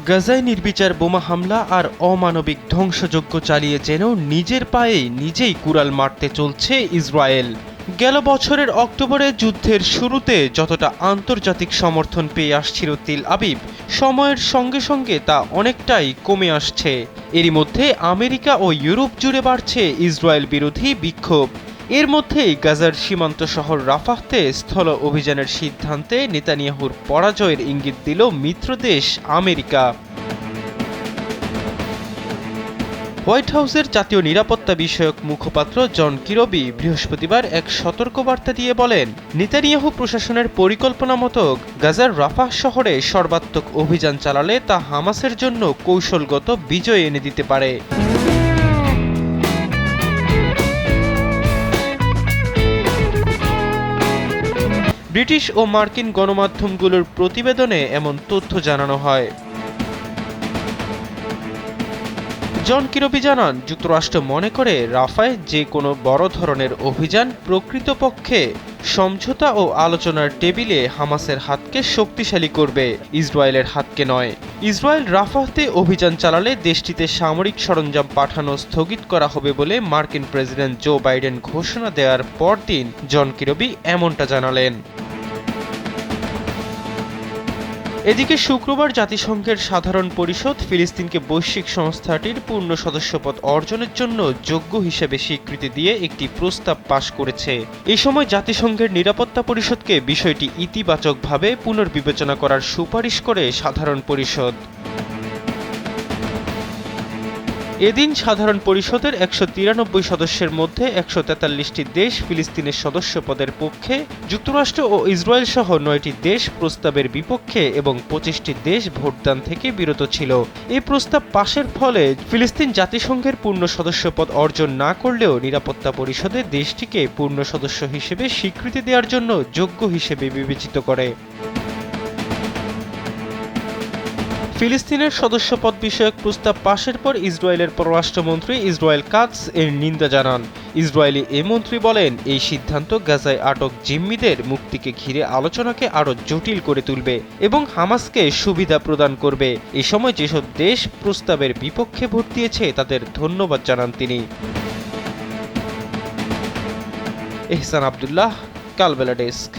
গাজায় নির্বিচার বোমা হামলা আর অমানবিক ধ্বংসযজ্ঞ চালিয়ে যেন নিজের পায়ে নিজেই কুড়াল মারতে চলছে ইসরায়েল। গেল বছরের অক্টোবরে যুদ্ধের শুরুতে যতটা আন্তর্জাতিক সমর্থন পেয়ে আসছিল তেল আবিব, সময়ের সঙ্গে সঙ্গে তা অনেকটাই কমে আসছে। এরই মধ্যে আমেরিকা ও ইউরোপ জুড়ে বাড়ছে ইসরায়েল বিরোধী বিক্ষোভ। এর মধ্যেই গাজার সীমান্ত শহর রাফাহতে স্থল অভিযানের সিদ্ধান্তে নেতানিয়াহুর পরাজয়ের ইঙ্গিত দিল মিত্রদেশ আমেরিকা। হোয়াইট হাউসের জাতীয় নিরাপত্তা বিষয়ক মুখপাত্র জন কিরবি বৃহস্পতিবার এক সতর্কবার্তা দিয়ে বলেন, নেতানিয়াহু প্রশাসনের পরিকল্পনা মতো গাজার রাফাহ শহরে সর্বাত্মক অভিযান চালালে তা হামাসের জন্য কৌশলগত বিজয় এনে দিতে পারে। ব্রিটিশ ও মার্কিন গণমাধ্যমগুলোর প্রতিবেদনে এমন তথ্য জানানো হয়। জন কিরবি জানান, যুক্তরাষ্ট্র মনে করে রাফায় যে কোনো বড় ধরনের অভিযান প্রকৃতপক্ষে সমঝোতা ও আলোচনার টেবিলে হামাসের হাতকে শক্তিশালী করবে, ইসরায়েলের হাতকে নয়। ইসরায়েল রাফাহতে অভিযান চালালে দেশটিতে সামরিক সরঞ্জাম পাঠানো স্থগিত করা হবে বলে মার্কিন প্রেসিডেন্ট জো বাইডেন ঘোষণা দেওয়ার পরদিন জন কিরবি এমনটা জানালেন। এদিকে শুক্রবার জাতিসংঘের সাধারণ পরিষদ ফিলিস্তিনকে বৈশ্বিক সংস্থাটির পূর্ণ সদস্যপদ অর্জনের জন্য যোগ্য হিসেবে স্বীকৃতি দিয়ে একটি প্রস্তাব পাশ করেছে। এ সময় জাতিসংঘের নিরাপত্তা পরিষদকে বিষয়টি ইতিবাচকভাবে পুনর্বিবেচনা করার সুপারিশ করে সাধারণ পরিষদ। এদিন সাধারণ পরিষদের ১৯৩ সদস্যের মধ্যে ১৪৩টি দেশ ফিলিস্তিনের সদস্যপদের পক্ষে, যুক্তরাষ্ট্র ও ইসরায়েল সহ ৯টি দেশ প্রস্তাবের বিপক্ষে এবং ২৫টি দেশ ভোটদান থেকে বিরত ছিল। এই প্রস্তাব পাশের ফলে ফিলিস্তিন জাতিসংঘের পূর্ণ সদস্যপদ অর্জন না করলেও নিরাপত্তা পরিষদে দেশটিকে পূর্ণ সদস্য হিসেবে স্বীকৃতি দেওয়ার জন্য যোগ্য হিসেবে বিবেচিত করে। ফিলিস্তিনের সদস্যপদ বিষয়ক প্রস্তাব পাশের পর ইসরায়েলের পররাষ্ট্রমন্ত্রী ইসরায়েল কাটস এর নিন্দা জানান। ইসরায়েলি এ মন্ত্রী বলেন, এই সিদ্ধান্ত গাজায় আটক জিম্মিদের মুক্তিকে ঘিরে আলোচনাকে আরও জটিল করে তুলবে এবং হামাসকে সুবিধা প্রদান করবে। এ সময় যেসব দেশ প্রস্তাবের বিপক্ষে ভোট দিয়েছে তাদের ধন্যবাদ জানান তিনি। এহসান আব্দুল্লাহ, কালবেলা ডেস্ক।